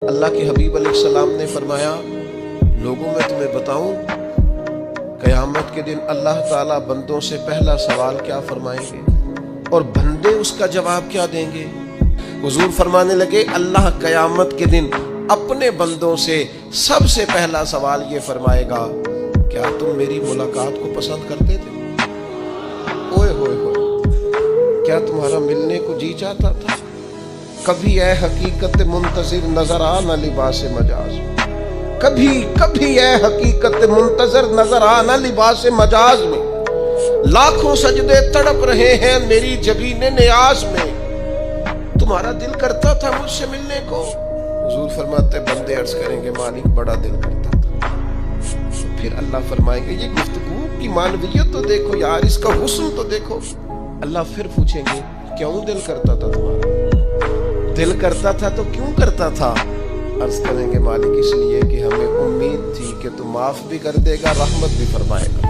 اللہ کے حبیب علیہ السلام نے فرمایا، لوگوں میں تمہیں بتاؤں قیامت کے دن اللہ تعالیٰ بندوں سے پہلا سوال کیا فرمائیں گے اور بندے اس کا جواب کیا دیں گے؟ حضور فرمانے لگے اللہ قیامت کے دن اپنے بندوں سے سب سے پہلا سوال یہ فرمائے گا، کیا تم میری ملاقات کو پسند کرتے تھے؟ اوئے ہوئے ہوئے، کیا تمہارا ملنے کو جی چاہتا تھا؟ کبھی اے حقیقت منتظر نظر آنا لباس مجاز، کبھی اے حقیقت منتظر نظر آنا لباس مجاز میں، لاکھوں سجدے تڑپ رہے ہیں میری جبین نیاز میں، تمہارا دل کرتا تھا مجھ سے ملنے کو؟ حضور فرماتے بندے عرض کریں گے مالک بڑا دل کرتا تھا۔ پھر اللہ فرمائیں گے یہ گفتگو کی معنویت تو دیکھو یار، اس کا حسن تو دیکھو۔ اللہ پھر پوچھیں گے کیوں دل کرتا تھا تمہارا؟ دل کرتا تھا تو کیوں کرتا تھا؟ عرض کریں گے مالک اس لیے کہ ہمیں امید تھی کہ تو معاف بھی کر دے گا، رحمت بھی فرمائے گا۔